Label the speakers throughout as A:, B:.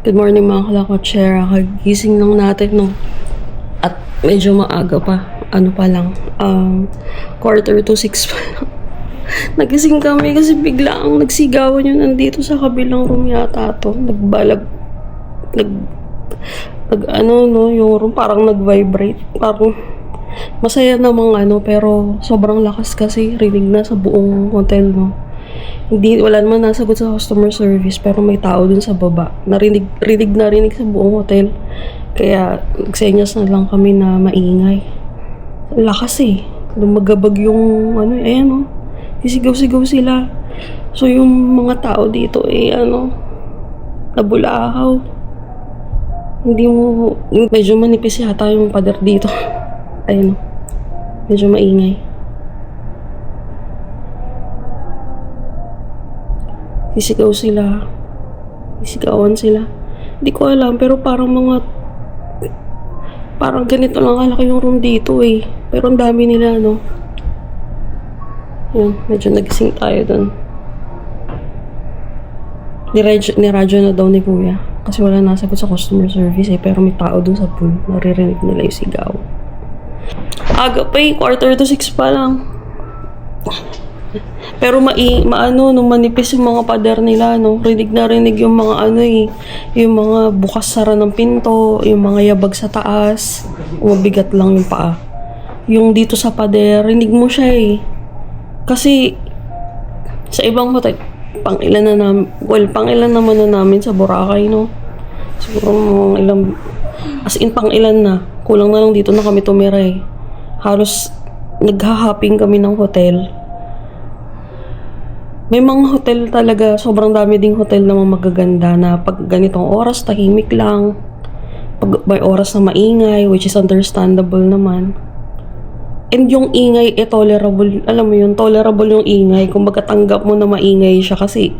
A: Good morning mga kalakotsyera. Kagising lang natin, no? At medyo maaga pa. Ano pa lang. 5:45 pa lang. Nagising kami kasi bigla ang nagsigawan yun nandito sa kabilang room yata to. Ano, no? Yung room parang nag-vibrate. Parang masaya namang pero sobrang lakas kasi rinig na sa buong hotel, no? Wala naman nasagot sa customer service pero may tao dun sa baba. Rinig sa buong hotel. Kaya nagsenyas na lang kami na maingay. Lakas eh. Lumagabag yung ayan oh. Sisigaw-sigaw sila. So yung mga tao dito nabulahaw. Hindi mo, medyo manipis yata yung pader dito. Ayun oh. Medyo maingay. Sisigawan sila. Hindi ko alam, pero parang ganito lang kalaki yung room dito eh. Pero ang dami nila, no? Yun, medyo nagising tayo dun. Niradyo na daw ni Kuya. Kasi wala nasagot sa customer service eh. Pero may tao dun sa pool. Naririnig nila yung sigaw. Aga pa eh, 5:45 pa lang. Pero nung manipis yung mga pader nila, no? Rinig na rinig yung mga yung mga bukas-sara ng pinto, yung mga yabag sa taas, mabigat lang yung paa. Yung dito sa pader, rinig mo siya eh. Kasi sa ibang hotel, pang-ilan naman na namin sa Boracay, no? Siguro mga ilang, as in pang-ilan na. Kulang na lang dito na kami tumira eh. Halos nagha-hopping kami ng hotel. May mga hotel talaga, sobrang dami ding hotel na magaganda na pag ganitong oras, tahimik lang. Pag may oras na maingay, which is understandable naman. And yung ingay, tolerable. Alam mo yun, tolerable yung ingay. Kung magkatanggap mo na maingay siya kasi,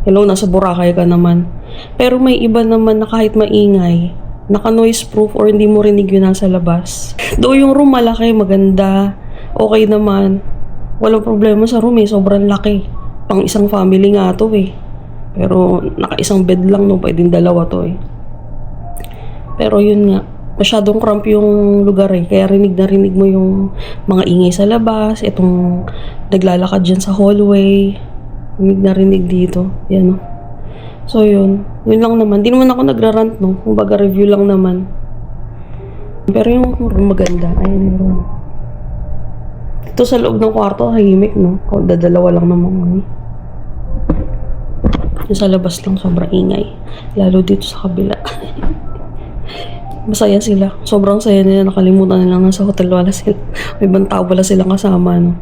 A: hello, nasa Boracay ka naman. Pero may iba naman na kahit maingay, naka-noise proof or hindi mo rinig yun nasa labas. Though yung room malaki, maganda, okay naman. Walang problema sa room eh, sobrang laki. Pang isang family nga to eh. Pero naka-isang bed lang, no, pwedeng dalawa to eh. Pero yun nga, masyadong cramp yung lugar eh. Kaya rinig na rinig mo yung mga ingay sa labas, itong naglalakad dyan sa hallway. Rinig na rinig dito. Yan no. So yun lang naman. Di naman ako nagrarant, no. Kumbaga review lang naman. Pero yung room maganda. Ayan yung room. Ito sa loob ng kwarto, tahimik, no? Dadalawa lang naman. Yung sa labas lang, sobrang ingay. Lalo dito sa kabila. Masaya sila. Sobrang saya nila. Nakalimutan nila nga sa hotel. Wala sila. May ibang tao wala silang kasama, no?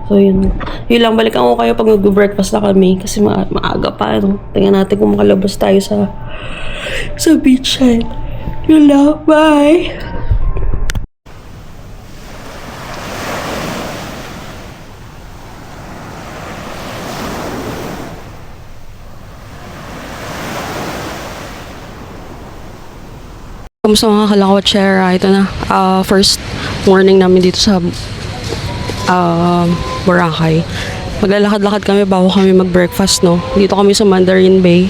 A: So, yun. Yun lang. Balikan ko kayo pag nag-breakfast na kami. Kasi maaga pa, no? Tingnan natin kung makalabas tayo sa beachside. Yun lang. Bye! Kamusta mga kalakotsyera? Ito na, first morning namin dito sa Boracay. Maglalakad-lakad kami bago kami mag-breakfast, no? Dito kami sa Mandarin Bay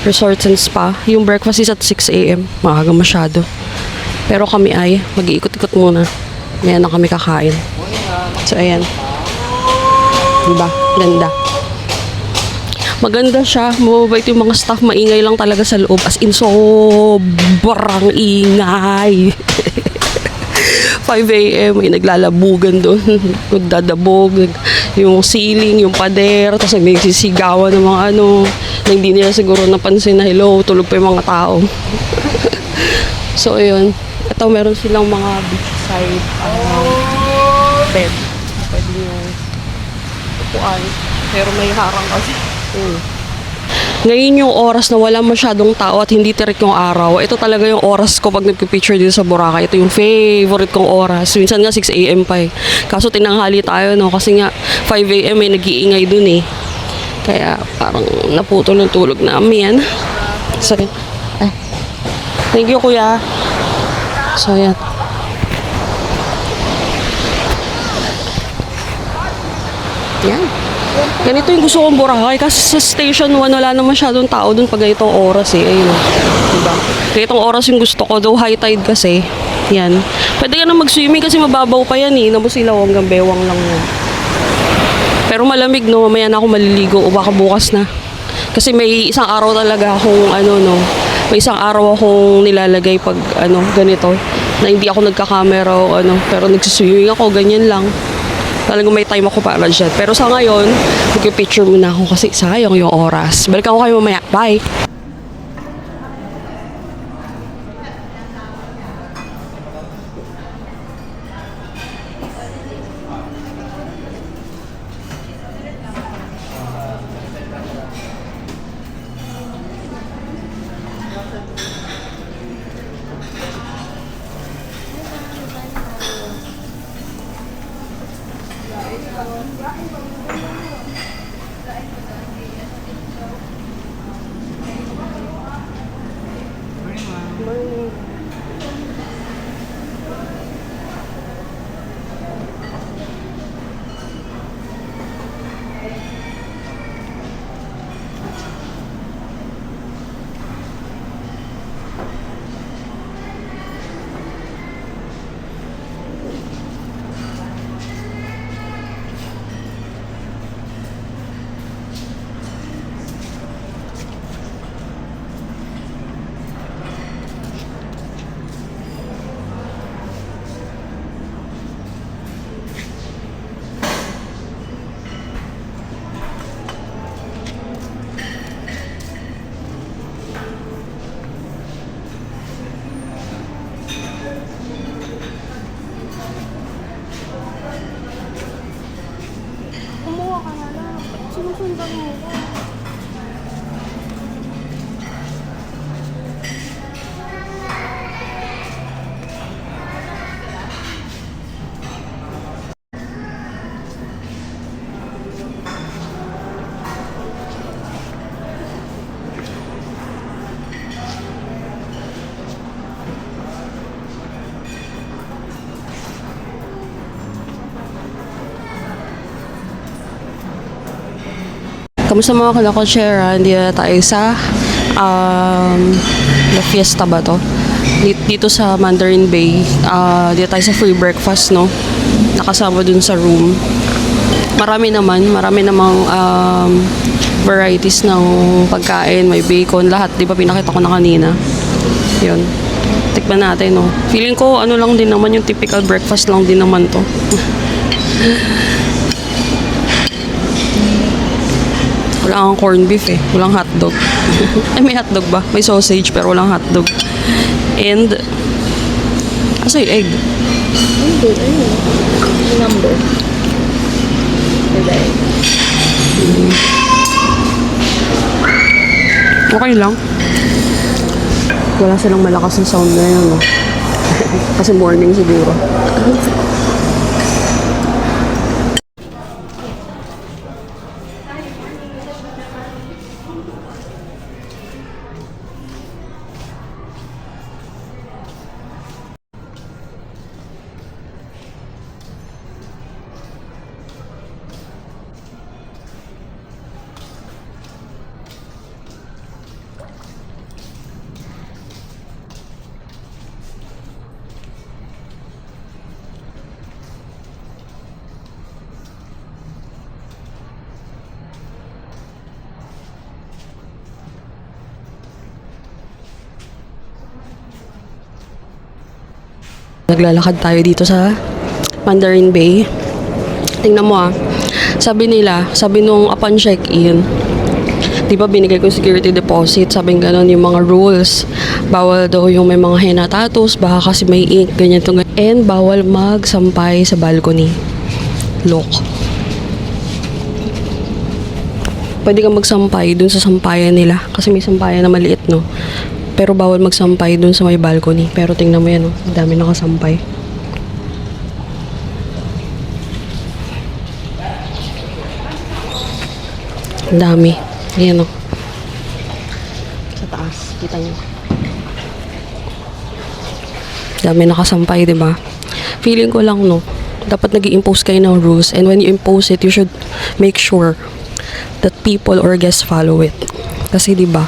A: Resorts and Spa. Yung breakfast is at 6 a.m. Maaga masyado. Pero kami ay mag-iikot-ikot muna. Maya na kami kakain. So, ayan. Diba? Ganda. Maganda siya, mababait yung mga staff, maingay lang talaga sa loob, as in sobrang ingay. 5 a.m. may naglalabugan doon, nagdadabog, yung ceiling, yung pader, tapos nagsisigawan ng mga na hindi nila siguro napansin na hello, tulog pa yung mga tao. So ayun, ito meron silang mga beachside bed, pwede nyo upuan, pero may harang kasi. Ngayon yung oras na wala masyadong tao at hindi tirik yung araw, ito talaga yung oras ko pag nagpipicture dito sa Boracay. Ito yung favorite kong oras. Minsan nga 6 a.m. pa eh. Kaso tinanghali tayo, no? Kasi nga 5 a.m. may nag-iingay dun eh. Kaya parang naputol ng tulog namin. Sorry. Thank you, kuya. So, yan. Yan. Ganito yung gusto kong Boracay kasi sa Station 1 wala na masyadong tao dun pag ganitong oras eh. Ayun. Diba? Ganitong oras yung gusto ko. Though high tide kasi. Yan. Pwede ka na mag-swimming kasi mababaw pa yan eh. Nabusilaw hanggang bewang lang yan. Pero malamig no. Mamaya na ako maliligo o baka bukas na. Kasi may isang araw talaga akong may isang araw akong nilalagay pag ganito. Na hindi ako nagka-camera o pero nagsiswimming ako. Ganyan lang. Talagang may time ako para dyan. Pero sa ngayon, mag-picture muna ako kasi sayang yung oras. Balikan ko kayo mamaya. Bye! Kumuha ka na lang. Sinusundan mo ko. Kamusta mga kalakotsera? Hindi na tayo sa La Fiesta ba to? Dito sa Mandarin Bay. Dito tayo sa free breakfast, no? Nakasama dun sa room. Marami namang varieties ng pagkain. May bacon, lahat. Di ba pinakita ko na kanina? Yun. Tikman natin, no? Feeling ko, lang din naman yung typical breakfast lang din naman to. Wala kang corned beef eh. Walang hotdog. Ay, may hotdog ba? May sausage pero walang hotdog. And, asa yung egg?
B: Hindi, ayun. Yung number.
A: Okay lang. Wala silang malakas na sound na yun, no? Kasi morning siguro. Naglalakad tayo dito sa Mandarin Bay. Tingnan mo Sabi nung upon check-in, di ba binigay ko security deposit, sabing ganon yung mga rules. Bawal daw yung may mga henna tattoos, baka kasi may ink, ganyan to. And bawal magsampay sa balcony. Look. Pwede kang magsampay dun sa sampayan nila. Kasi may sampayan na maliit, no? Pero bawal magsampay dun sa may balcony. Pero tingnan mo yan, ang dami nakasampay. Ang dami. Ayan, sa taas. Kita nyo. Dami nakasampay, diba? Feeling ko lang, no? dapat nag-i-impose kayo ng rules, and when you impose it, you should make sure that people or guests follow it. Kasi 'di ba?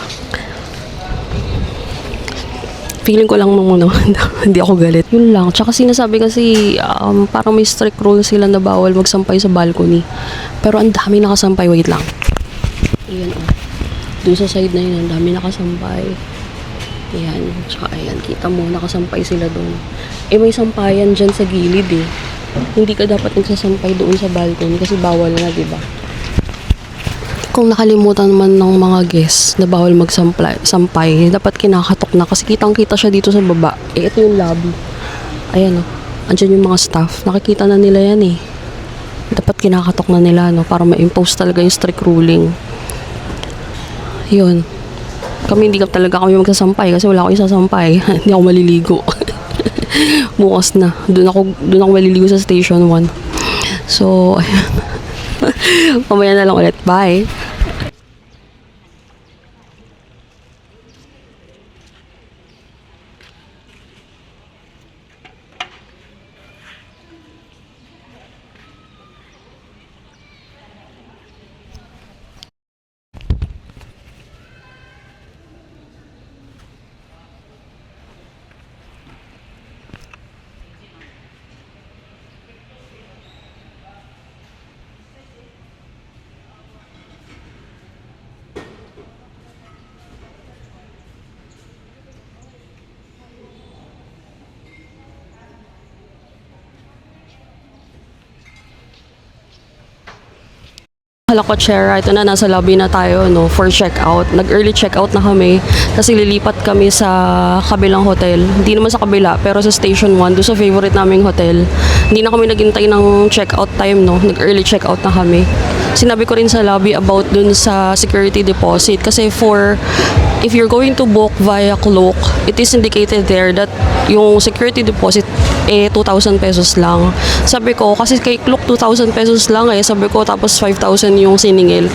A: Feeling ko lang muna hindi ako galit. Yun lang. Tsaka sinasabi kasi parang may strict rule sila na bawal magsampay sa balcony. Pero ang dami nakasampay. Wait lang. Ayan oh. Doon sa side na yun, ang dami nakasampay. Ayan. Tsaka ayan, kita mo, nakasampay sila doon. Eh may sampayan dyan sa gilid eh. Hindi ka dapat nagsasampay doon sa balcony kasi bawal na, di ba? Kung nakalimutan man ng mga guests na bawal magsampay, dapat kinakatok na kasi kitang-kita siya dito sa baba. Eh, ito yung lobby. Ayan o. Andyan yung mga staff. Nakikita na nila yan eh. Dapat kinakatok na nila no, para ma-impose talaga yung strict ruling. Yun. Kami talaga kami magsasampay kasi wala ako isasampay. Hindi ako maliligo. Bukas na. Doon ako maliligo sa station 1. So, ayan. Mamaya na lang ulit. Bye! Halakotsera, ito na, nasa lobby na tayo no, for check-out. Nag-early check-out na kami kasi lilipat kami sa kabilang hotel. Hindi naman sa kabila, pero sa Station 1, doon sa favorite naming hotel. Hindi na kami naghintay ng check-out time, no? Nag-early check-out na kami. Sinabi ko rin sa lobby about dun sa security deposit kasi if you're going to book via Klook, it is indicated there that yung security deposit 2,000 pesos lang. Sabi ko, kasi kay Klook 2,000 pesos lang sabi ko, tapos 5,000 yung siningil.